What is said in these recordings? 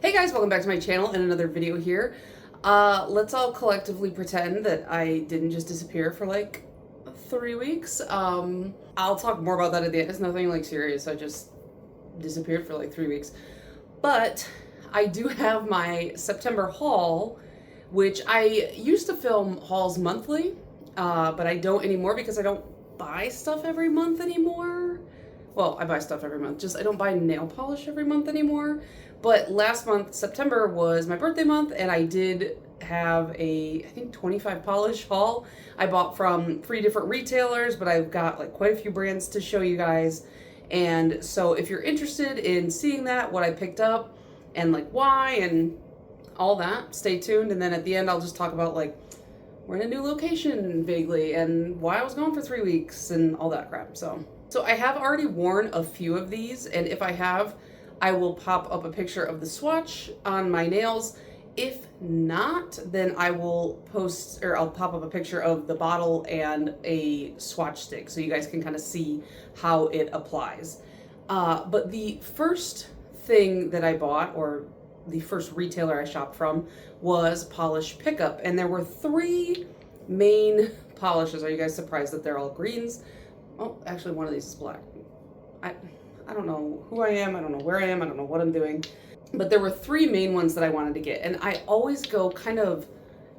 Hey guys, welcome back to my channel and another video here. Let's all collectively pretend that I didn't just disappear for like 3 weeks. I'll talk more about that at the end. It's nothing like serious. I just disappeared for like 3 weeks. But I do have my September haul, which I used to film hauls monthly, but I don't anymore because I don't buy stuff every month anymore. Well, I buy stuff every month, just I don't buy nail polish every month anymore. But last month, September, was my birthday month, and I did have a, I think, 25 polish haul. I bought from 3 different retailers, but I've got like quite a few brands to show you guys. And so if you're interested in seeing that, what I picked up, and like why, and all that, stay tuned. And then at the end, I'll just talk about like, we're in a new location vaguely, and why I was gone for 3 weeks, and all that crap. So I have already worn a few of these, and if I have, I will pop up a picture of the swatch on my nails. If not, then I will post, or I'll pop up a picture of the bottle and a swatch stick so you guys can kind of see how it applies. But the first thing that I bought, or the first retailer I shopped from, was Polish Pickup, and there were 3 main polishes. Are you guys surprised that they're all greens? Oh, actually one of these is black. I don't know who I am, I don't know where I am, I don't know what I'm doing. But there were 3 main ones that I wanted to get, and I always go kind of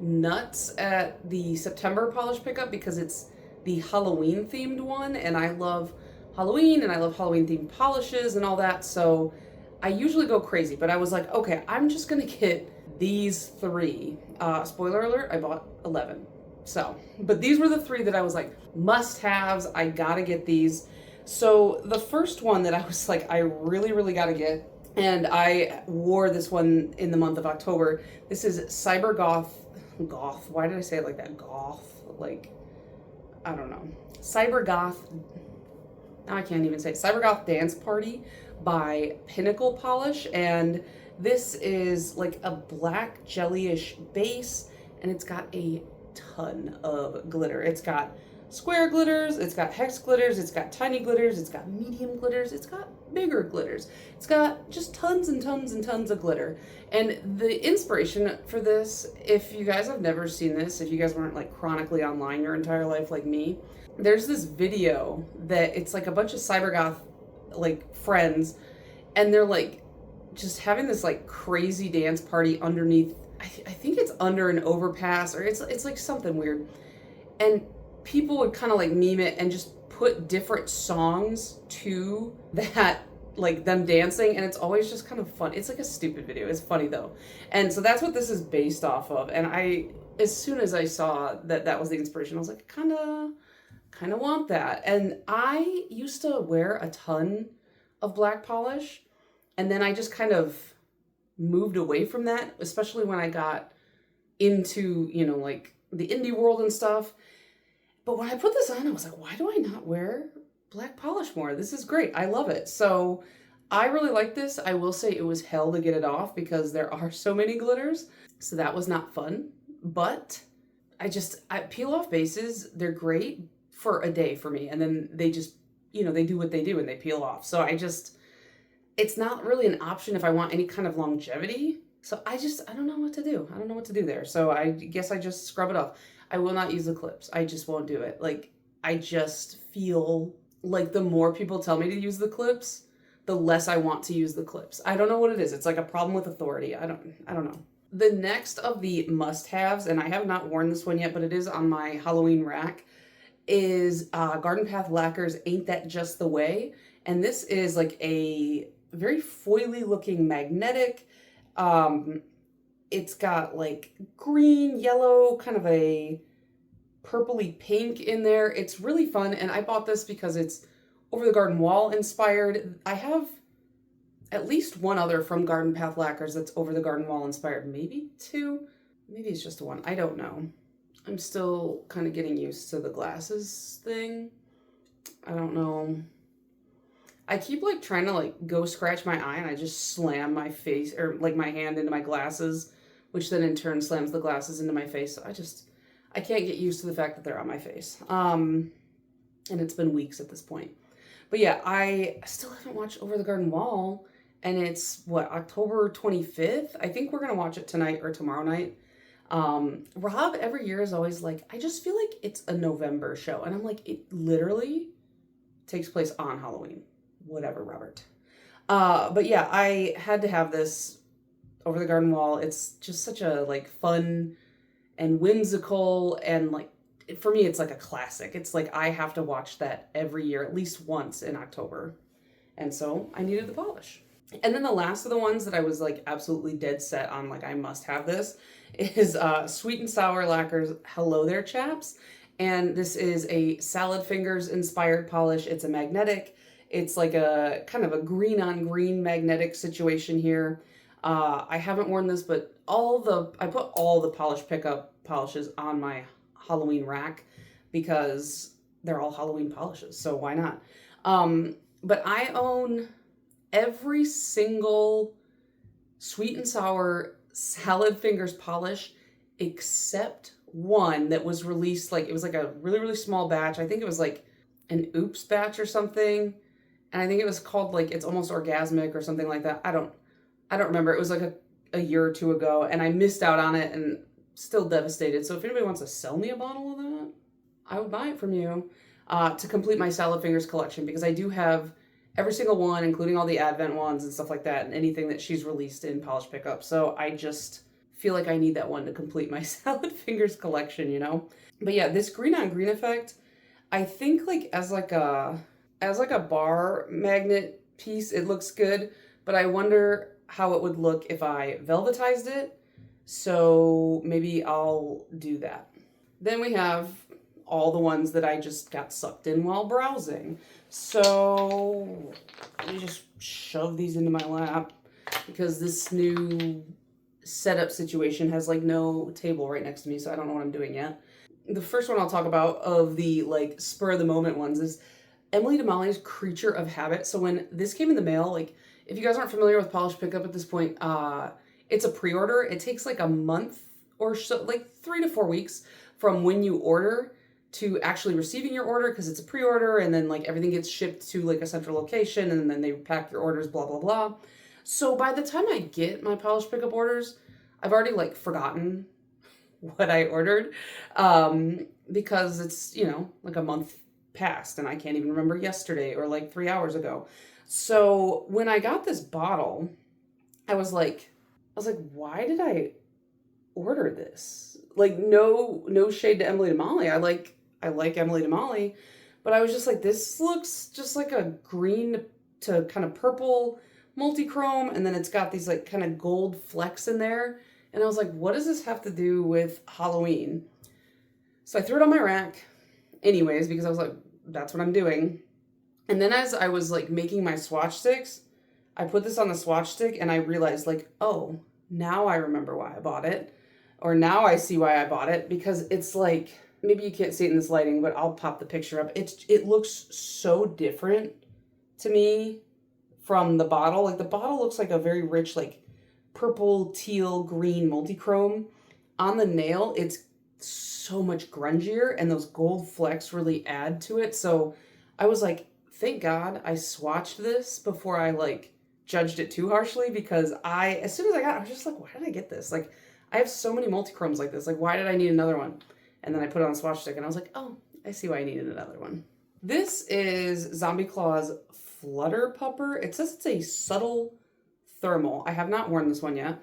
nuts at the September Polish Pickup because it's the Halloween themed one, and I love Halloween and I love Halloween themed polishes and all that, so I usually go crazy. But I was like, okay, I'm just gonna get these 3. Spoiler alert, I bought 11. So, but these were the 3 that I was like, must-haves, I gotta get these. So the first one that I was like, I really, really gotta get, and I wore this one in the month of October. This is Cyber Goth, why did I say it like that? Goth, like, I don't know. Cyber Goth, now I can't even say it. Cyber Goth Dance Party by Pinnacle Polish, and this is like a black jellyish base, and it's got a ton of glitter. It's got square glitters, it's got hex glitters, it's got tiny glitters, it's got medium glitters, it's got bigger glitters. It's got just tons and tons and tons of glitter. And the inspiration for this, if you guys have never seen this, if you guys weren't like chronically online your entire life like me, there's this video that it's like a bunch of cybergoth like friends, and they're like just having this like crazy dance party underneath, I think it's under an overpass, or it's like something weird. And people would kind of like meme it and just put different songs to that, like them dancing, and it's always just kind of fun. It's like a stupid video. It's funny though. And so that's what this is based off of. And I, as soon as I saw that that was the inspiration, I was like, kind of want that. And I used to wear a ton of black polish, and then I just kind of moved away from that, especially when I got into, you know, like the indie world and stuff. But when I put this on, I was like, why do I not wear black polish more? This is great. I love it. So I really like this. I will say it was hell to get it off because there are so many glitters. So that was not fun. But I peel off bases. They're great for a day for me. And then they just, you know, they do what they do and they peel off. So it's not really an option if I want any kind of longevity. So I don't know what to do. I don't know what to do there. So I guess I just scrub it off. I will not use the clips. I just won't do it. Like, I just feel like the more people tell me to use the clips, the less I want to use the clips. I don't know what it is. It's like a problem with authority. I don't know. The next of the must-haves, and I have not worn this one yet, but it is on my Halloween rack, is Garden Path Lacquer's Ain't That Just the Way. And this is like a very foily looking magnetic. It's got like green, yellow, kind of a purpley pink in there. It's really fun, and I bought this because it's over the garden wall inspired. I have at least one other from Garden Path Lacquers that's over the garden wall inspired. Maybe 2. Maybe it's just 1. I don't know. I'm still kind of getting used to the glasses thing. I don't know. I keep like trying to like go scratch my eye, and I just slam my face, or like my hand, into my glasses, which then in turn slams the glasses into my face. So I can't get used to the fact that they're on my face. And it's been weeks at this point. But yeah, I still haven't watched Over the Garden Wall, and it's what, October 25th? I think we're gonna watch it tonight or tomorrow night. Rob every year is always like, I just feel like it's a November show. And I'm like, it literally takes place on Halloween. Whatever, Robert. But yeah, I had to have this over the garden wall. It's just such a like fun and whimsical, and like for me it's like a classic. It's like I have to watch that every year at least once in October. And so I needed the polish. And then the last of the ones that I was like absolutely dead set on, like I must have this, is Sweet and Sour Lacquer's Hello There Chaps. And this is a Salad Fingers inspired polish. It's a magnetic. It's like a kind of a green on green magnetic situation here. I haven't worn this, but I put all the polish pickup polishes on my Halloween rack because they're all Halloween polishes. So why not? But I own every single Sweet and Sour Salad Fingers polish except one that was released, like it was like a really, really small batch. I think it was like an oops batch or something. And I think it was called like It's Almost Orgasmic or something like that. I don't remember. It was like a year or two ago, and I missed out on it and still devastated. So if anybody wants to sell me a bottle of that, I would buy it from you to complete my Salad Fingers collection, because I do have every single one, including all the Advent ones and stuff like that, and anything that she's released in Polish Pickup. So I just feel like I need that one to complete my Salad Fingers collection, you know? But yeah, this green on green effect, I think like as like a bar magnet piece, it looks good, but I wonder how it would look if I velvetized it. So maybe I'll do that. Then we have all the ones that I just got sucked in while browsing. So let me just shove these into my lap because this new setup situation has like no table right next to me, so I don't know what I'm doing yet. The first one I'll talk about of the like spur of the moment ones is Emily DeMolly's Creature of Habit. So when this came in the mail, like if you guys aren't familiar with Polish Pickup at this point, it's a pre-order. It takes like a month or so, like 3 to 4 weeks from when you order to actually receiving your order, because it's a pre-order, and then like everything gets shipped to like a central location, and then they pack your orders, blah, blah, blah. So by the time I get my Polish Pickup orders, I've already like forgotten what I ordered, because it's, you know, like a month past and I can't even remember yesterday or like 3 hours ago. So when I got this bottle, I was like, why did I order this? Like no shade to Emily DeMolly. I like Emily DeMolly, but I was just like, this looks just like a green to kind of purple multi-chrome, and then it's got these like kind of gold flecks in there. And I was like, what does this have to do with Halloween? So I threw it on my rack anyways, because I was like, that's what I'm doing. And then as I was like making my swatch sticks, I put this on the swatch stick and I realized like, oh, now I remember why I bought it. Or now I see why I bought it, because it's like, maybe you can't see it in this lighting, but I'll pop the picture up. It looks so different to me from the bottle. Like the bottle looks like a very rich, like purple, teal, green multi-chrome. On the nail, it's so much grungier, and those gold flecks really add to it. So I was like, thank God I swatched this before I like judged it too harshly, because as soon as I got it, I was just like, why did I get this? Like, I have so many multi-chromes like this. Like, why did I need another one? And then I put it on a swatch stick and I was like, oh, I see why I needed another one. This is Zombie Claw's Flutter Pupper. It says it's a subtle thermal. I have not worn this one yet.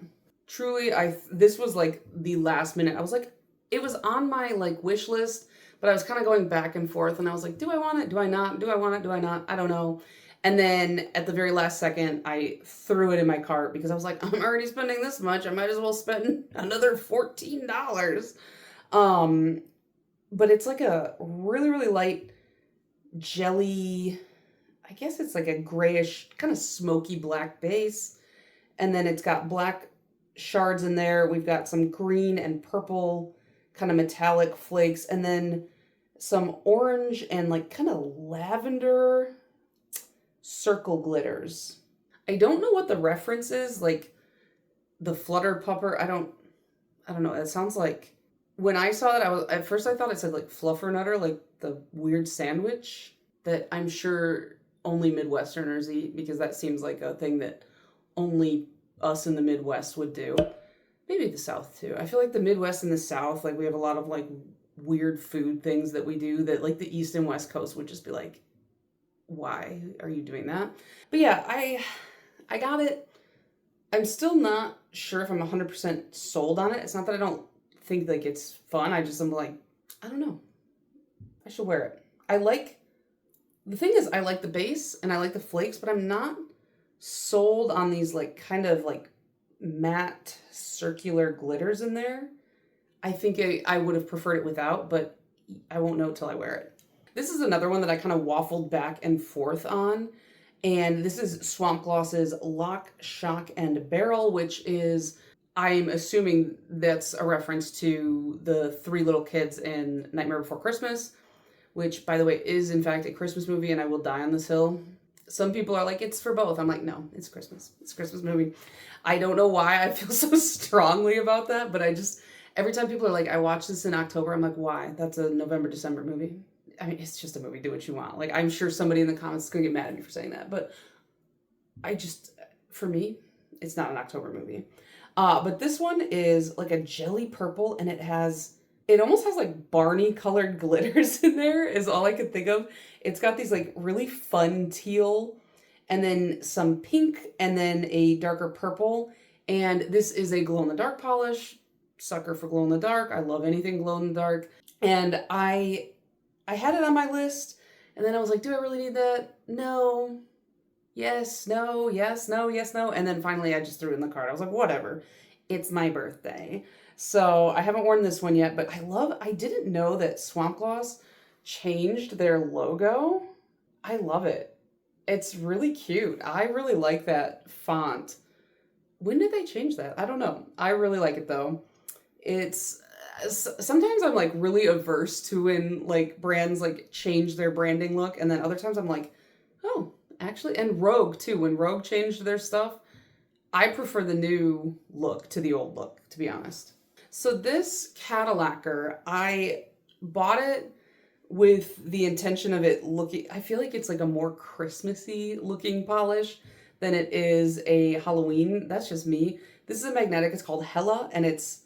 Truly, this was like the last minute. I was like, it was on my like wish list, but I was kind of going back and forth, and I was like, do I want it? Do I not? Do I want it? Do I not? I don't know. And then at the very last second, I threw it in my cart because I was like, I'm already spending this much. I might as well spend another $14. But it's like a really, really light jelly. I guess it's like a grayish, kind of smoky black base. And then it's got black shards in there. We've got some green and purple kind of metallic flakes, and then some orange and like kind of lavender circle glitters. I don't know what the reference is, like the Flutter Pupper. I don't know. It sounds like, when I saw it, at first I thought it said like Fluffernutter, like the weird sandwich that I'm sure only Midwesterners eat, because that seems like a thing that only us in the Midwest would do. Maybe the South too. I feel like the Midwest and the South, like we have a lot of like weird food things that we do that like the East and West Coast would just be like, why are you doing that? But yeah, I got it. I'm still not sure if I'm 100% sold on it. It's not that I don't think like it's fun. I'm like, I don't know. I should wear it. The thing is, I like the base and I like the flakes, but I'm not sold on these like kind of like matte circular glitters in there. I think I would have preferred it without, but I won't know till I wear it. This is another one that I kind of waffled back and forth on. And this is Swamp Gloss's Lock, Shock, and Barrel, which is, I'm assuming that's a reference to the three little kids in Nightmare Before Christmas, which, by the way, is in fact a Christmas movie, and I will die on this hill. Some people are like, it's for both. I'm like, no, it's Christmas. It's a Christmas movie. I don't know why I feel so strongly about that, but every time people are like, I watched this in October, I'm like, why? That's a November, December movie. I mean, it's just a movie. Do what you want. Like, I'm sure somebody in the comments is going to get mad at me for saying that, but for me, it's not an October movie. But this one is like a jelly purple, and it almost has like Barney colored glitters in there is all I could think of. It's got these like really fun teal and then some pink and then a darker purple. And this is a glow in the dark polish. Sucker for glow in the dark. I love anything glow in the dark. And I had it on my list, and then I was like, do I really need that? No. Yes, no, yes, no, yes, no. And then finally I just threw it in the cart. I was like, whatever. It's my birthday. So I haven't worn this one yet, but I didn't know that Swamp Gloss changed their logo. I love it. It's really cute. I really like that font. When did they change that? I don't know. I really like it though. Sometimes I'm like really averse to when like brands like change their branding look, and then other times I'm like, oh, actually, and Rogue too. When Rogue changed their stuff, I prefer the new look to the old look, to be honest. So this Cadillacquer, I bought it with the intention of it looking, I feel like it's like a more Christmassy looking polish than it is a Halloween. That's just me. This is a magnetic. It's called Hella, and it's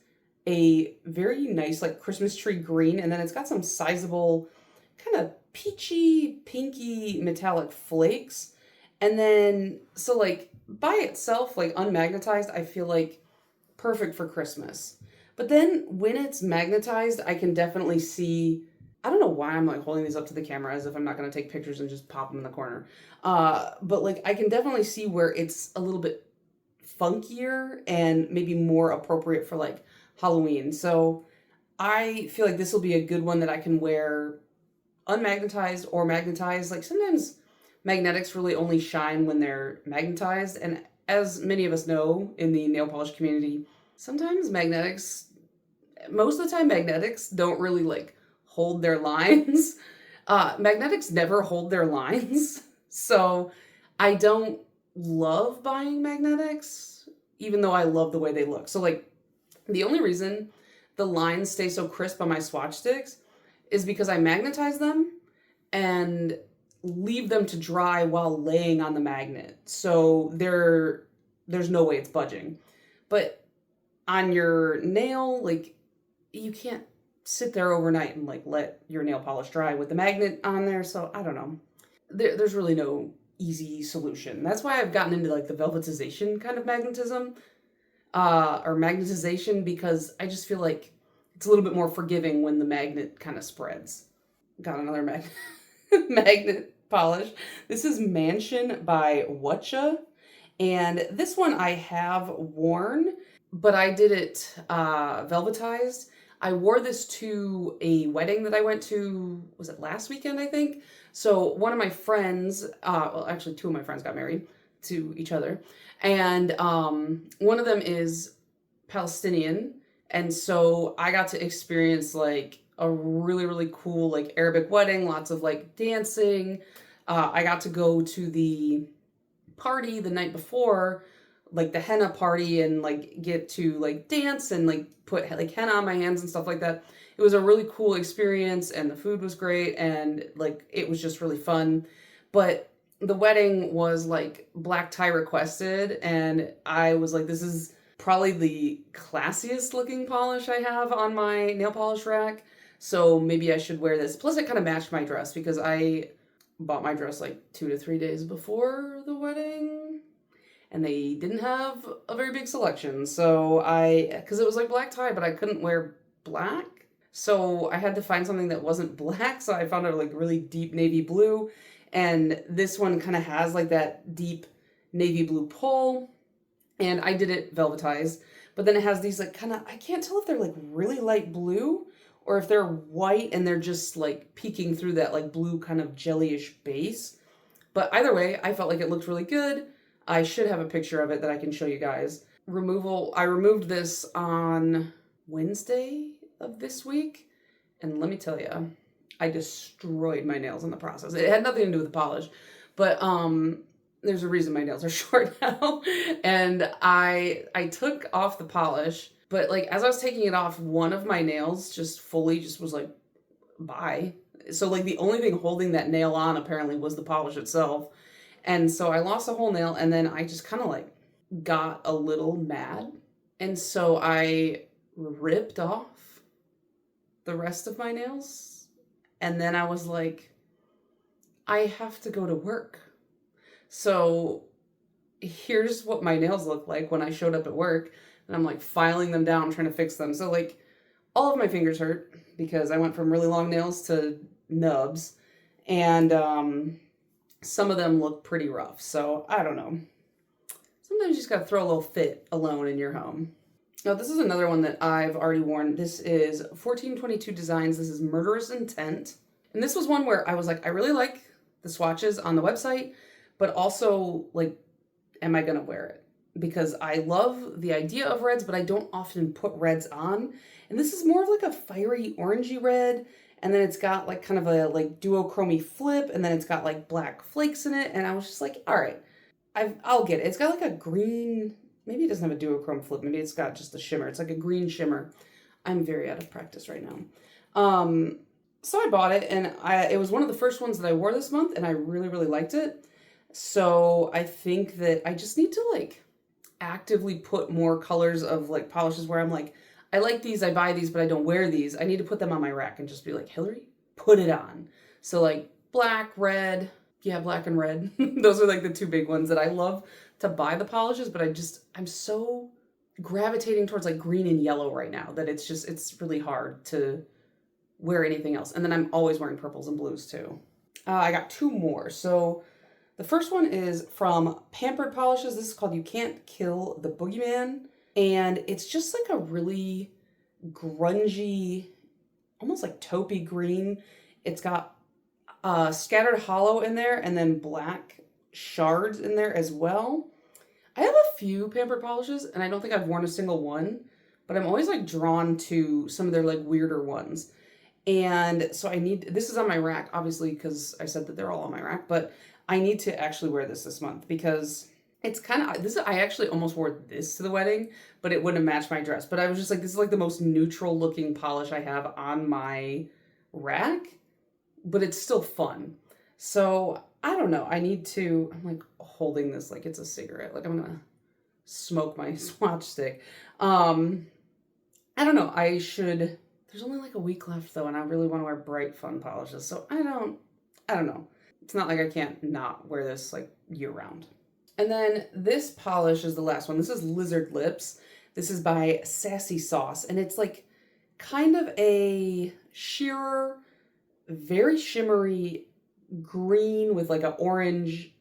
a very nice like Christmas tree green, and then it's got some sizable kind of peachy, pinky metallic flakes. And then, so like by itself, like unmagnetized, I feel like perfect for Christmas. But then when it's magnetized, I can definitely see, I don't know why I'm like holding these up to the camera as if I'm not going to take pictures and just pop them in the corner. But like I can definitely see where it's a little bit funkier and maybe more appropriate for like Halloween. So I feel like this will be a good one that I can wear unmagnetized or magnetized. Like sometimes magnetics really only shine when they're magnetized. And as many of us know in the nail polish community, sometimes most of the time magnetics don't really like hold their lines. Magnetics never hold their lines. So I don't love buying magnetics, even though I love the way they look. So like the only reason the lines stay so crisp on my swatch sticks is because I magnetize them and leave them to dry while laying on the magnet. So there's no way it's budging. But on your nail, like you can't sit there overnight and like let your nail polish dry with the magnet on there. So I don't know. There's really no easy solution. That's why I've gotten into like the velvetization kind of magnetism, or magnetization, because I just feel like it's a little bit more forgiving when the magnet kind of spreads. Got another magnet polish. This is Mansion by Whatcha, and this one I have worn, but I did it velvetized. I wore this to a wedding that I went to, was it last weekend, I think? So one of my friends, well, actually two of my friends got married to each other. And one of them is Palestinian. And so I got to experience like a really, really cool like Arabic wedding, lots of like dancing. I got to go to the party the night before, like the henna party, and like get to like dance and like put like henna on my hands and stuff like that. It was a really cool experience, and the food was great, and like it was just really fun. But the wedding was like black tie requested, and I was like, this is probably the classiest looking polish I have on my nail polish rack. So maybe I should wear this. Plus, it kind of matched my dress because I bought my dress like 2 to 3 days before the wedding, and they didn't have a very big selection. So because it was like black tie, but I couldn't wear black. So I had to find something that wasn't black. So I found a like really deep navy blue. And this one kind of has like that deep navy blue pull. And I did it velvetized. But then it has these like kind of, I can't tell if they're like really light blue or if they're white and they're just like peeking through that like blue kind of jellyish base. But either way, I felt like it looked really good. I should have a picture of it that I can show you guys. Removal, I removed this on Wednesday of this week. And let me tell you, I destroyed my nails in the process. It had nothing to do with the polish, but there's a reason my nails are short now. And I took off the polish, but like as I was taking it off, one of my nails just fully just was like, bye. So like the only thing holding that nail on apparently was the polish itself. And so I lost a whole nail, and then I just kind of like got a little mad. And so I ripped off the rest of my nails. And then I was like, I have to go to work. So here's what my nails look like when I showed up at work. And I'm like filing them down, trying to fix them. So like all of my fingers hurt because I went from really long nails to nubs. And some of them look pretty rough. So I don't know. Sometimes you just got to throw a little fit alone in your home. Now, this is another one that I've already worn. This is 1422 Designs. This is Murderous Intent. And this was one where I was like, I really like the swatches on the website, but also, like, am I going to wear it? Because I love the idea of reds, but I don't often put reds on. And this is more of like a fiery orangey red. And then it's got like kind of a like duochromy flip. And then it's got like black flakes in it. And I was just like, all right, I'll get it. It's got like a green, maybe it doesn't have a duochrome flip. Maybe it's got just a shimmer. It's like a green shimmer. I'm very out of practice right now. So I bought it, and it was one of the first ones that I wore this month, and I really, really liked it. So I think that I just need to like actively put more colors of like polishes where I'm like, I like these, I buy these, but I don't wear these. I need to put them on my rack and just be like, Hillary, put it on. So like black, red, yeah, black and red. Those are like the two big ones that I love to buy the polishes, but I'm so gravitating towards like green and yellow right now that it's really hard to wear anything else. And then I'm always wearing purples and blues too. I got two more. So the first one is from Pampered Polishes. This is called You Can't Kill the Boogeyman. And it's just like a really grungy, almost like taupey green. It's got scattered hollow in there and then black shards in there as well. I have a few Pampered Polishes and I don't think I've worn a single one, but I'm always like drawn to some of their like weirder ones. And so this is on my rack, obviously, because I said that they're all on my rack, but I need to actually wear this month because it's kind of, I actually almost wore this to the wedding, but it wouldn't have matched my dress. But I was just like, this is like the most neutral looking polish I have on my rack, but it's still fun. So I don't know. I'm like holding this like it's a cigarette. Like I'm going to smoke my swatch stick. I don't know. There's only like a week left though, and I really want to wear bright, fun polishes. So I don't know. It's not like I can't not wear this like year round. And then this polish is the last one. This is Lizard Lips. This is by Sassy Sauce, and it's like kind of a sheer, very shimmery green with like an orange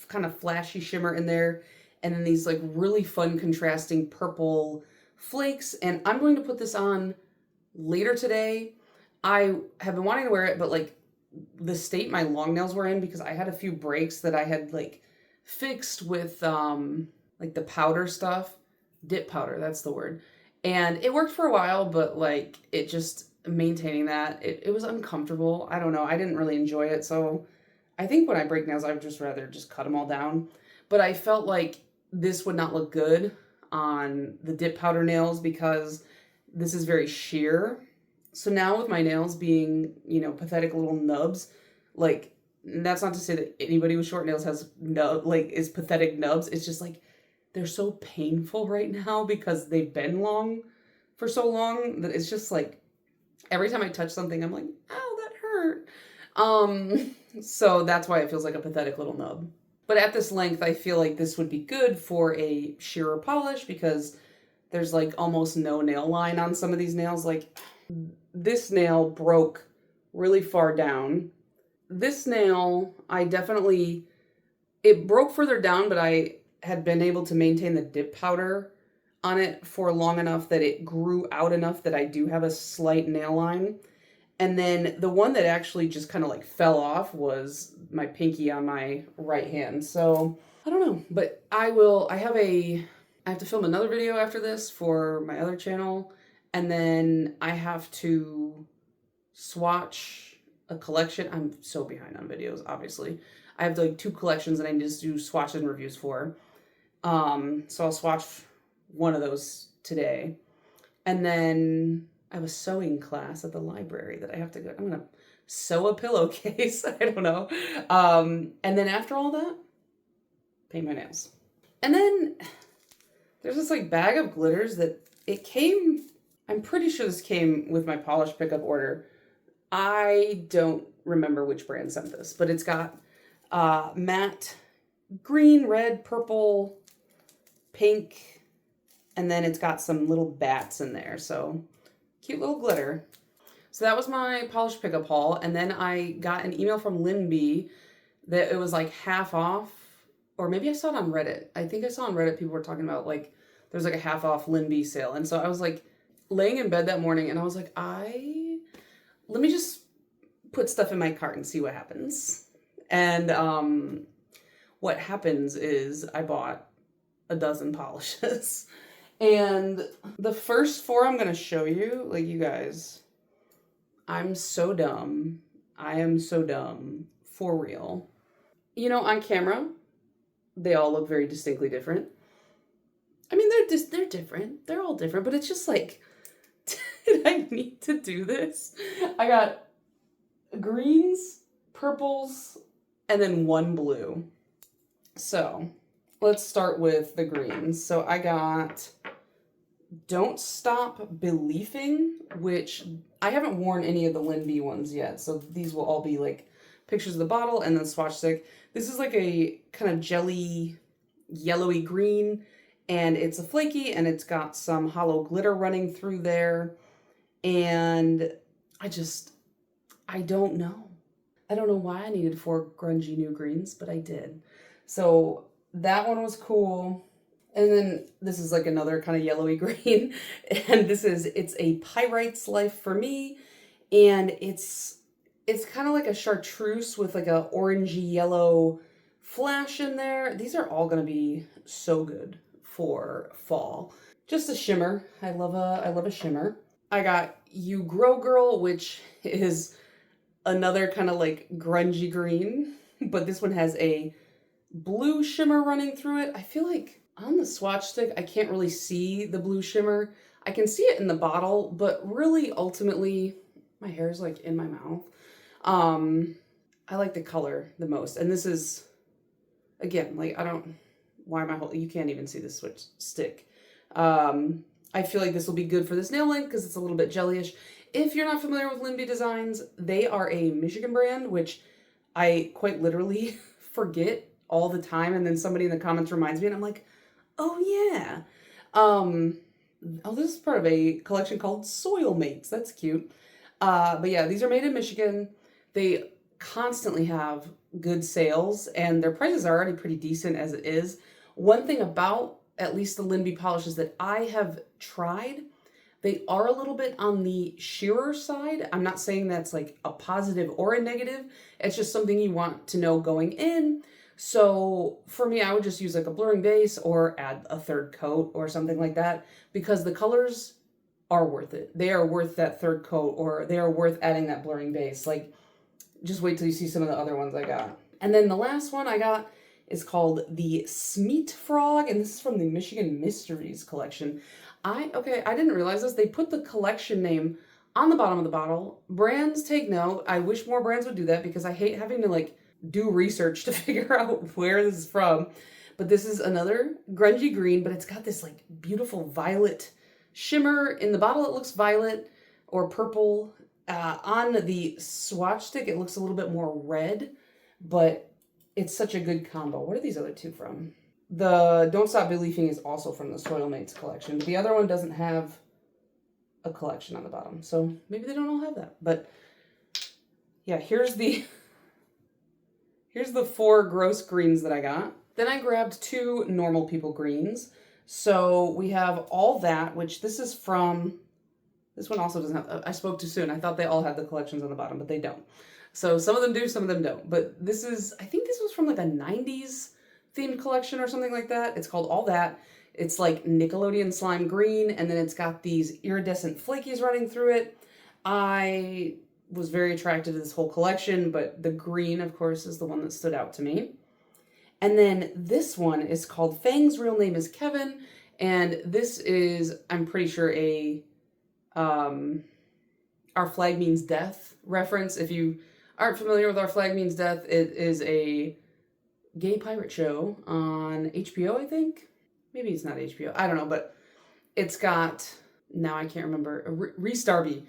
kind of flashy shimmer in there, and then these like really fun contrasting purple flakes. And I'm going to put this on later today. I have been wanting to wear it, but like the state my long nails were in, because I had a few breaks that I had like fixed with like the powder stuff, dip powder, that's the word. And it worked for a while, but like it just maintaining that, it was uncomfortable. I don't know. I didn't really enjoy it. So I think when I break nails, I would just rather just cut them all down. But I felt like this would not look good on the dip powder nails because this is very sheer. So now with my nails being, pathetic little nubs, like that's not to say that anybody with short nails has is pathetic nubs. It's just like they're so painful right now because they've been long for so long that it's just like every time I touch something, I'm like, ow, that hurt. So that's why it feels like a pathetic little nub. But at this length, I feel like this would be good for a shearer polish because there's like almost no nail line on some of these nails. Like this nail broke really far down. This nail, it broke further down, but I had been able to maintain the dip powder on it for long enough that it grew out enough that I do have a slight nail line. And then the one that actually just kind of like fell off was my pinky on my right hand. So I don't know, but I have to film another video after this for my other channel. And then I have to swatch a collection. I'm so behind on videos, obviously. I have like 2 collections that I just do swatches and reviews for. So I'll swatch one of those today. And then I have a sewing class at the library that I have to go. I'm going to sew a pillowcase. I don't know. And then after all that, paint my nails. And then there's this like bag of glitters that I'm pretty sure this came with my polish pickup order. I don't remember which brand sent this, but it's got matte green, red, purple, pink, and then it's got some little bats in there. So cute little glitter. So that was my polish pickup haul. And then I got an email from Lynn B that it was like half off, or maybe I saw it on Reddit. I think I saw on Reddit people were talking about like there's like a half off Lynn B sale. And so I was like laying in bed that morning and I was like, let me just put stuff in my cart and see what happens. And what happens is I bought a dozen polishes. And the first 4 I'm going to show you, like you guys, I'm so dumb. I am so dumb. For real. You know, on camera, they all look very distinctly different. I mean, they're different. They're all different, but it's just like, did I need to do this? I got greens, purples, and then 1 blue. So let's start with the greens. So I got Don't Stop Beliefing, which I haven't worn any of the Lynn B ones yet. So these will all be like pictures of the bottle and then swatch stick. This is like a kind of jelly, yellowy green, and it's a flaky and it's got some hollow glitter running through there. And I don't know. I don't know why I needed 4 grungy new greens, but I did. So that one was cool. And then this is like another kind of yellowy green. And it's a Pyrite's Life for me. And it's kind of like a chartreuse with like a orangey yellow flash in there. These are all going to be so good for fall. Just a shimmer. I love a shimmer. I got You Grow Girl, which is another kind of like grungy green, but this one has a blue shimmer running through it. I feel like on the swatch stick, I can't really see the blue shimmer. I can see it in the bottle, but really ultimately, my hair is like in my mouth. I like the color the most. And this is, again, like you can't even see the switch stick. I feel like this will be good for this nail length because it's a little bit jellyish. If you're not familiar with Lynn B Designs, they are a Michigan brand, which I quite literally forget all the time. And then somebody in the comments reminds me and I'm like, oh yeah. This is part of a collection called Soil Mates. That's cute. But yeah, these are made in Michigan. They constantly have good sales and their prices are already pretty decent as it is. One thing about at least the Lynn B polishes that I have tried, they are a little bit on the shearer side. I'm not saying that's like a positive or a negative. It's just something you want to know going in. So for me, I would just use like a blurring base or add a 3rd coat or something like that because the colors are worth it. They are worth that 3rd coat or they are worth adding that blurring base. Like just wait till you see some of the other ones I got. And then the last one I got is called the Smeat Frog, and this is from the Michigan Mysteries collection. I didn't realize this. They put the collection name on the bottom of the bottle. Brands take note. I wish more brands would do that because I hate having to like do research to figure out where this is from. But this is another grungy green, but it's got this like beautiful violet shimmer. In the bottle, it looks violet or purple. On the swatch stick, it looks a little bit more red, but it's such a good combo. What are these other two from? The Don't Stop Believing is also from the Soilmates collection, but the other one doesn't have a collection on the bottom, so maybe they don't all have that. But yeah, here's the 4 gross greens that I got. Then I grabbed 2 normal people greens. So we have All That, which this is from, this one also doesn't have, I spoke too soon. I thought they all had the collections on the bottom, but they don't. So some of them do, some of them don't. But this is, I think this was from like a 90s themed collection or something like that. It's called All That. It's like Nickelodeon slime green, and then it's got these iridescent flakies running through it. I was very attracted to this whole collection, but the green, of course, is the one that stood out to me. And then this one is called Fang's real name is Kevin, and this is, I'm pretty sure, a Our Flag Means Death reference. If you aren't familiar with Our Flag Means Death, it is a gay pirate show on HBO, I think. Maybe it's not HBO. I don't know, but it's got, now I can't remember, Rhys Darby.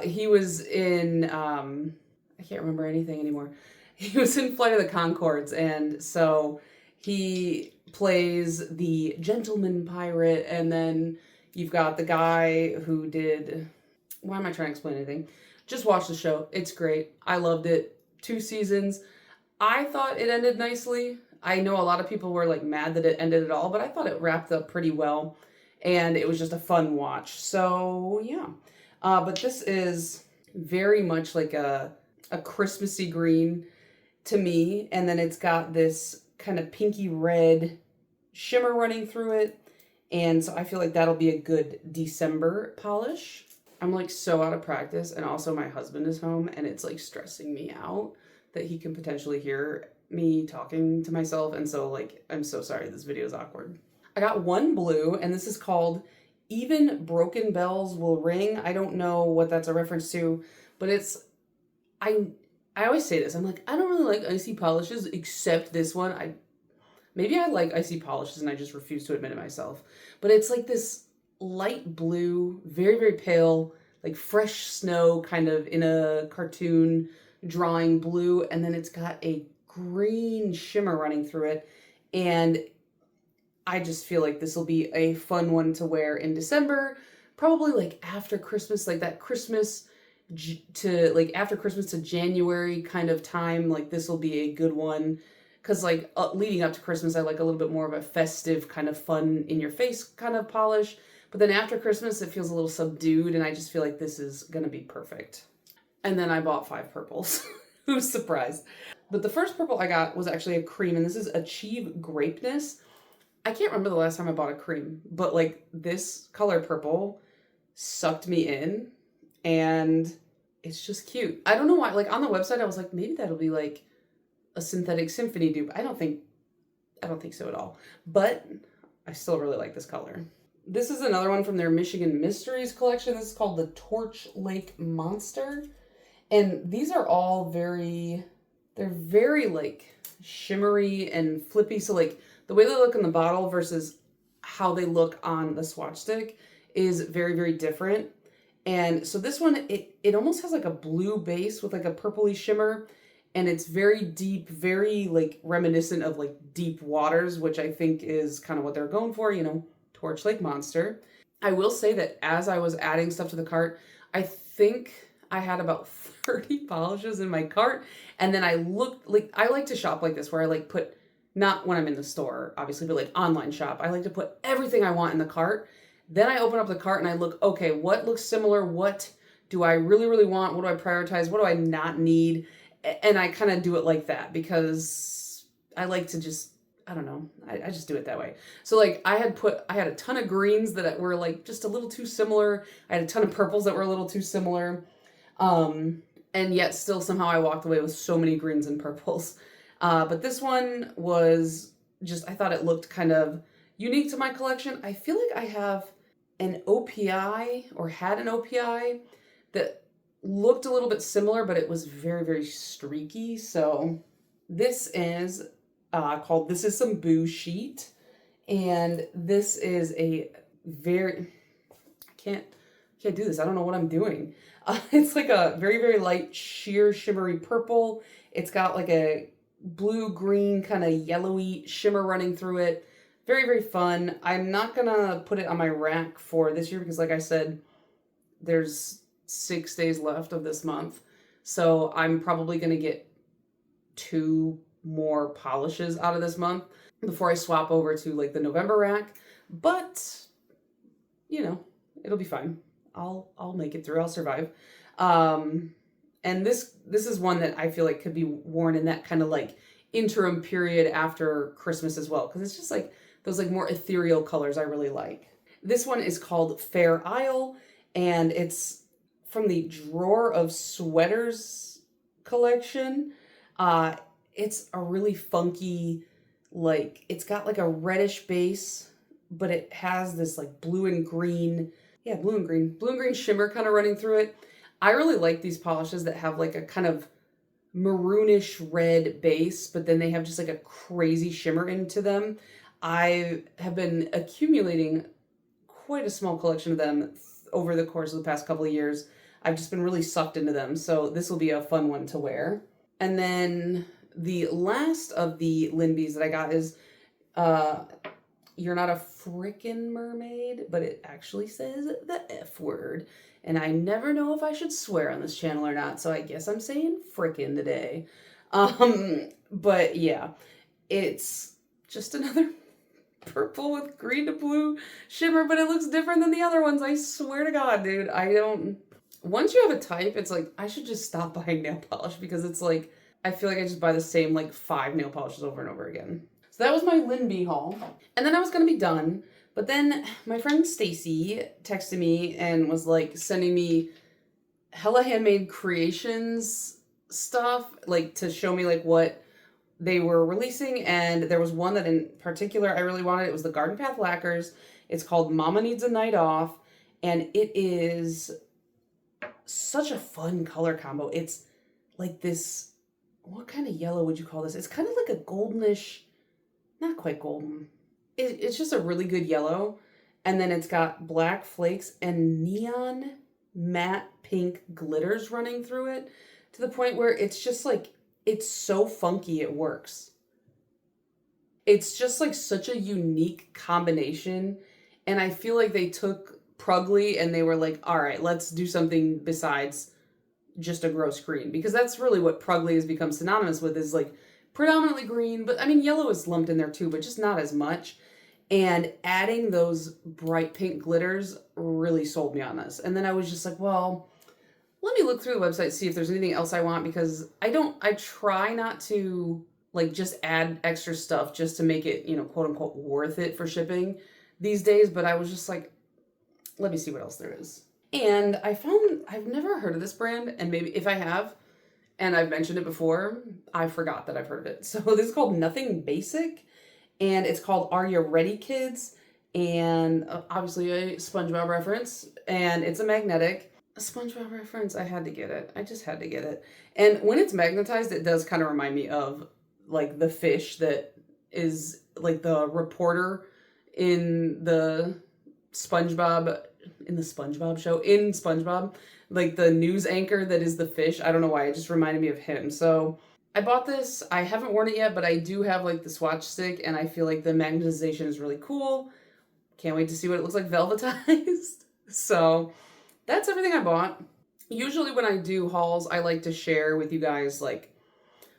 He was in, I can't remember anything anymore. He was in Flight of the Conchords, and so he plays the gentleman pirate, and then you've got the guy who did, why am I trying to explain anything? Just watch the show. It's great. I loved it. 2 seasons. I thought it ended nicely. I know a lot of people were like mad that it ended at all, but I thought it wrapped up pretty well, and it was just a fun watch. So yeah, but this is very much like a Christmassy green to me, and then it's got this kind of pinky red shimmer running through it, and so I feel like that'll be a good December polish. I'm like so out of practice, and also my husband is home, and it's like stressing me out that he can potentially hear me talking to myself, and so like I'm so sorry this video is awkward. I got 1 blue, and this is called Even Broken Bells Will Ring. I don't know what that's a reference to, but it's, I always say this, I'm like, I don't really like icy polishes except this one. Maybe I like icy polishes and I just refuse to admit it myself. But it's like this light blue, very, very pale, like fresh snow kind of in a cartoon drawing blue. And then it's got a green shimmer running through it. And I just feel like this will be a fun one to wear in December. Probably like after Christmas, like that Christmas to like after Christmas to January kind of time, like this will be a good one, because like leading up to Christmas I like a little bit more of a festive kind of fun in your face kind of polish, but then after Christmas it feels a little subdued, and I just feel like this is gonna be perfect. And then I bought 5 purples. Who's surprised? But the first purple I got was actually a cream, and this is Achieve Grapeness. I can't remember the last time I bought a cream, but like this color purple sucked me in, and it's just cute. I don't know why, like on the website I was like, maybe that'll be like a synthetic symphony dupe. I don't think so at all, but I still really like this color. This is another one from their Michigan Mysteries collection. This is called the Torch Lake Monster, and these are all they're very like shimmery and flippy, so like the way they look in the bottle versus how they look on the swatch stick is very, very different. And so this one, it almost has like a blue base with like a purpley shimmer, and it's very deep, very like reminiscent of like deep waters, which I think is kind of what they're going for, you know, Torch Lake Monster. I will say that as I was adding stuff to the cart, I think I had about 30 polishes in my cart, and then I looked, like I like to shop like this where I like put, not when I'm in the store, obviously, but like online shop, I like to put everything I want in the cart. Then I open up the cart and I look, okay, what looks similar? What do I really, really want? What do I prioritize? What do I not need? And I kind of do it like that because I like to just, I don't know, I just do it that way. So like I had a ton of greens that were like just a little too similar. I had a ton of purples that were a little too similar. And yet still somehow I walked away with so many greens and purples. But this one was just, I thought it looked kind of unique to my collection. I feel like I have an OPI, or had an OPI, that looked a little bit similar, but it was very, very streaky. So This is called This Is Some Boo Sheet. And this is a very, I can't do this. I don't know what I'm doing. It's like a very, very light sheer shimmery purple. It's got like a blue, green, kind of yellowy shimmer running through it. Very, very fun. I'm not gonna put it on my rack for this year because like I said, there's 6 days left of this month. So I'm probably gonna get 2 more polishes out of this month before I swap over to like the November rack. But, you know, it'll be fine. I'll make it through. I'll survive. And this is one that I feel like could be worn in that kind of like interim period after Christmas as well, because it's just like those like more ethereal colors I really like. This one is called Fair Isle, and it's from the Drawer of Sweaters collection. It's a really funky, like, it's got like a reddish base, but it has this like blue and green shimmer kind of running through it. I really like these polishes that have like a kind of maroonish red base, but then they have just like a crazy shimmer into them. I have been accumulating quite a small collection of them over the course of the past couple of years. I've just been really sucked into them, so this will be a fun one to wear. And then the last of the Lynn B's that I got is You're Not a Frickin' Mermaid, but it actually says the F word. And I never know if I should swear on this channel or not, so I guess I'm saying frickin' today. But yeah, it's just another purple with green to blue shimmer, but it looks different than the other ones. I swear to God, dude. Once you have a type, it's like, I should just stop buying nail polish because it's like, I feel like I just buy the same like 5 nail polishes over and over again. So that was my Lynn B haul. And then I was going to be done. But then my friend Stacy texted me and was like sending me hella handmade creations stuff, like to show me like what they were releasing. And there was one that in particular I really wanted. It was the Garden Path lacquers. It's called Mama Needs a Night Off. And it is such a fun color combo. It's like this, what kind of yellow would you call this? It's kind of like a goldenish, not quite golden. It's just a really good yellow. And then it's got black flakes and neon matte pink glitters running through it to the point where it's just like, it's so funky it works. It's just like such a unique combination. And I feel like they took Prugly and they were like, all right, let's do something besides just a gross green. Because that's really what Prugly has become synonymous with, is like predominantly green. But I mean, yellow is lumped in there too, but just not as much. And adding those bright pink glitters really sold me on this. And then I was just like, well, let me look through the website, see if there's anything else I want, because I try not to like just add extra stuff just to make it, you know, quote unquote worth it for shipping these days. But I was just like, let me see what else there is. And I found, I've never heard of this brand, and maybe if I have, and I've mentioned it before, I forgot that I've heard of it. So this is called Nothing Basic. And it's called Are You Ready, Kids? And obviously a SpongeBob reference. And it's a magnetic. A SpongeBob reference. I had to get it. I just had to get it. And when it's magnetized, it does kind of remind me of like the fish that is like the reporter in the SpongeBob show, in SpongeBob. Like the news anchor that is the fish. I don't know why. It just reminded me of him. So I bought this. I haven't worn it yet, but I do have like the swatch stick, and I feel like the magnetization is really cool. Can't wait to see what it looks like velvetized. So that's everything I bought. Usually when I do hauls, I like to share with you guys like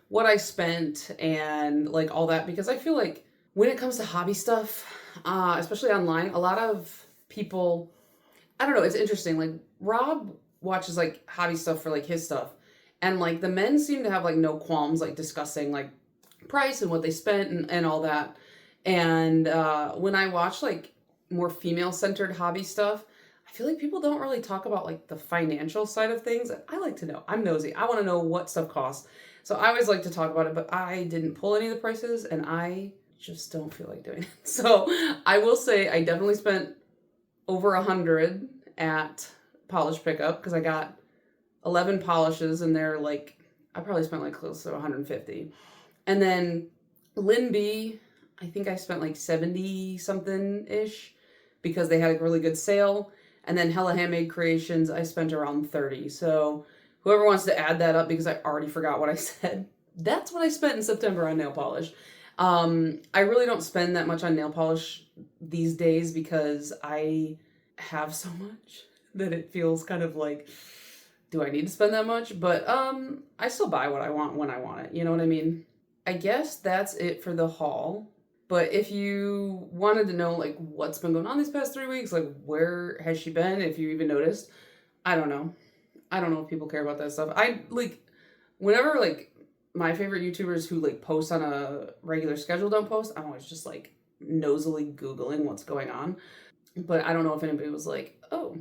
what I spent and like all that, because I feel like when it comes to hobby stuff, especially online, a lot of people, I don't know, it's interesting. Like Rob watches like hobby stuff for like his stuff. And like the men seem to have like no qualms like discussing like price and what they spent and all that. And when I watch like more female centered hobby stuff, I feel like people don't really talk about like the financial side of things. I like to know. I'm nosy. I want to know what stuff costs. So I always like to talk about it, but I didn't pull any of the prices and I just don't feel like doing it. So I will say I definitely spent over $100 at polish pickup because I got 11 polishes and they're like, I probably spent like close to 150. And then Lynn B, I think I spent like 70 something ish because they had a really good sale. And then Hella Handmade Creations, I spent around 30. So whoever wants to add that up, because I already forgot what I said, that's what I spent in September on nail polish. I really don't spend that much on nail polish these days because I have so much that it feels kind of like, do I need to spend that much? But I still buy what I want when I want it. You know what I mean? I guess that's it for the haul. But if you wanted to know like what's been going on these past 3 weeks, like where has she been, if you even noticed, I don't know. I don't know if people care about that stuff. I like whenever like my favorite YouTubers who like post on a regular schedule don't post, I'm always just like nosily Googling what's going on. But I don't know if anybody was like, oh,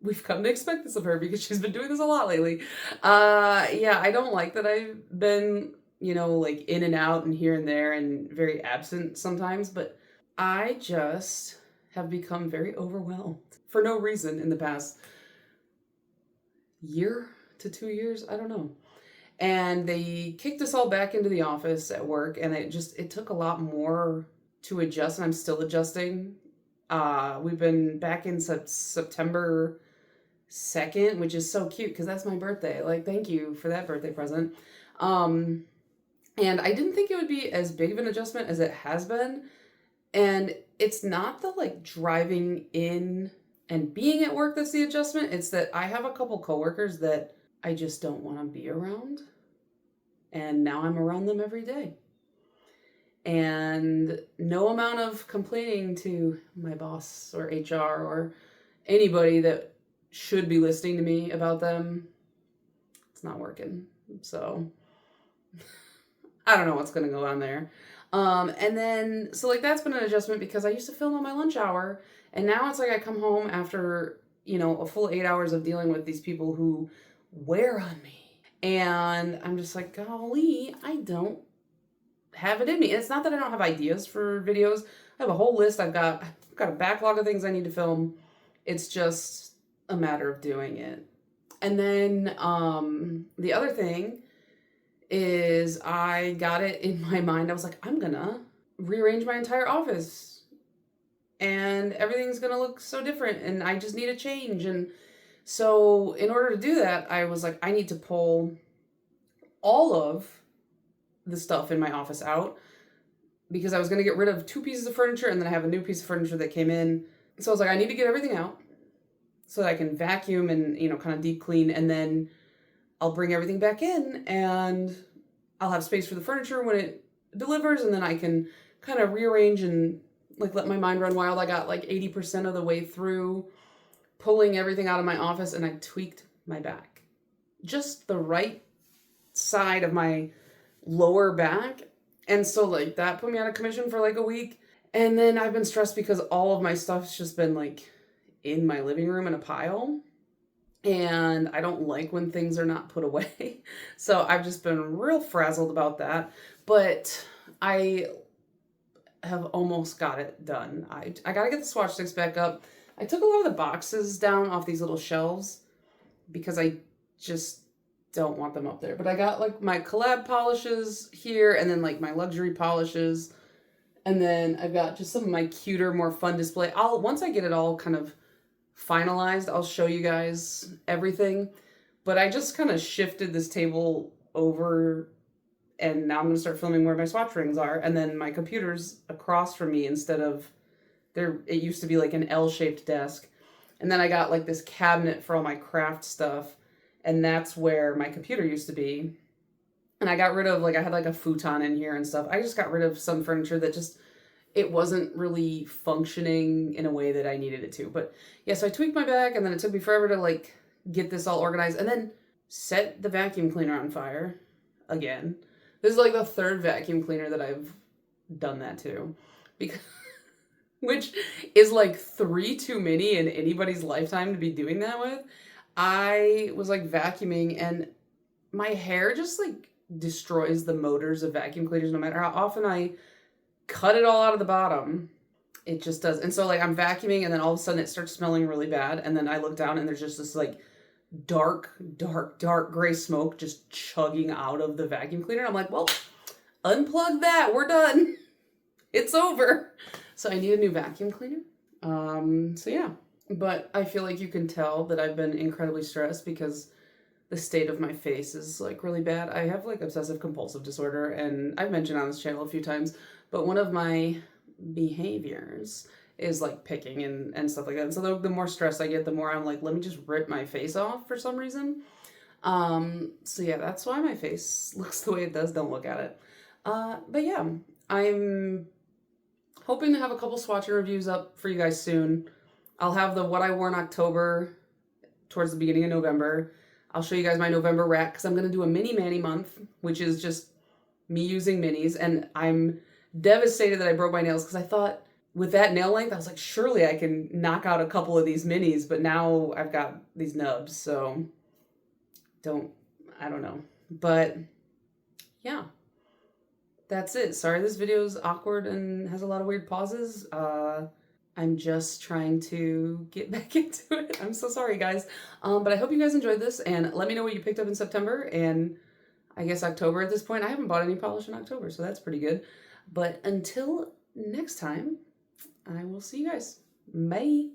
we've come to expect this of her because she's been doing this a lot lately. Yeah, I don't like that I've been, like in and out and here and there and very absent sometimes, but I just have become very overwhelmed for no reason in the past year to 2 years. I don't know. And they kicked us all back into the office at work, and it took a lot more to adjust, and I'm still adjusting. We've been back in September 2nd, which is so cute because that's my birthday. Like, thank you for that birthday present. And I didn't think it would be as big of an adjustment as it has been. And it's not the like driving in and being at work that's the adjustment. It's that I have a couple coworkers that I just don't want to be around. And now I'm around them every day. And no amount of complaining to my boss or HR or anybody that should be listening to me about them, it's not working. So I don't know what's going to go on there. And then, so like that's been an adjustment because I used to film on my lunch hour, and now it's like I come home after, a full 8 hours of dealing with these people who wear on me. And I'm just like, golly, I don't have it in me. And it's not that I don't have ideas for videos. I have a whole list. I've got a backlog of things I need to film. It's just a matter of doing it. And then the other thing is I got it in my mind. I was like, I'm gonna rearrange my entire office and everything's gonna look so different and I just need a change. And so in order to do that, I was like, I need to pull all of the stuff in my office out because I was gonna get rid of 2 pieces of furniture and then I have a new piece of furniture that came in. So I was like, I need to get everything out so that I can vacuum and, kind of deep clean, and then I'll bring everything back in and I'll have space for the furniture when it delivers, and then I can kind of rearrange and like let my mind run wild. I got like 80% of the way through pulling everything out of my office and I tweaked my back. Just the right side of my lower back. And so like that put me out of commission for like a week. And then I've been stressed because all of my stuff's just been like in my living room in a pile. And I don't like when things are not put away. So I've just been real frazzled about that. But I have almost got it done. I got to get the swatch sticks back up. I took a lot of the boxes down off these little shelves because I just don't want them up there. But I got like my collab polishes here and then like my luxury polishes. And then I've got just some of my cuter, more fun display. Once I get it all kind of finalized, I'll show you guys everything. But I just kind of shifted this table over and now I'm going to start filming where my swatch rings are. And then my computer's across from me instead of there. It used to be like an L-shaped desk. And then I got like this cabinet for all my craft stuff. And that's where my computer used to be. And I got rid of, like, I had like a futon in here and stuff. I just got rid of some furniture that just, it wasn't really functioning in a way that I needed it to. But yeah, so I tweaked my back and then it took me forever to like get this all organized and then set the vacuum cleaner on fire again. This is like the 3rd vacuum cleaner that I've done that to, because which is like 3 too many in anybody's lifetime to be doing that with. I was like vacuuming and my hair just like destroys the motors of vacuum cleaners no matter how often I cut it all out of the bottom. It just does. And so like I'm vacuuming and then all of a sudden it starts smelling really bad. And then I look down and there's just this like dark gray smoke just chugging out of the vacuum cleaner. I'm like, well, unplug that. We're done. It's over. So I need a new vacuum cleaner. So yeah. But I feel like you can tell that I've been incredibly stressed because the state of my face is like really bad. I have like obsessive compulsive disorder, and I've mentioned on this channel a few times, but one of my behaviors is like picking and stuff like that. And so the more stressed I get, the more I'm like, let me just rip my face off for some reason. So yeah, that's why my face looks the way it does. Don't look at it. But yeah, I'm hoping to have a couple swatch reviews up for you guys soon. I'll have the what I wore in October towards the beginning of November. I'll show you guys my November rack because I'm going to do a mini mani month, which is just me using minis. And I'm devastated that I broke my nails because I thought with that nail length, I was like, surely I can knock out a couple of these minis, but now I've got these nubs, so I don't know. But yeah, that's it. Sorry this video is awkward and has a lot of weird pauses. I'm just trying to get back into it. I'm so sorry, guys. But I hope you guys enjoyed this, and let me know what you picked up in September and I guess October at this point. I haven't bought any polish in October, so that's pretty good. But until next time, I will see you guys. Bye.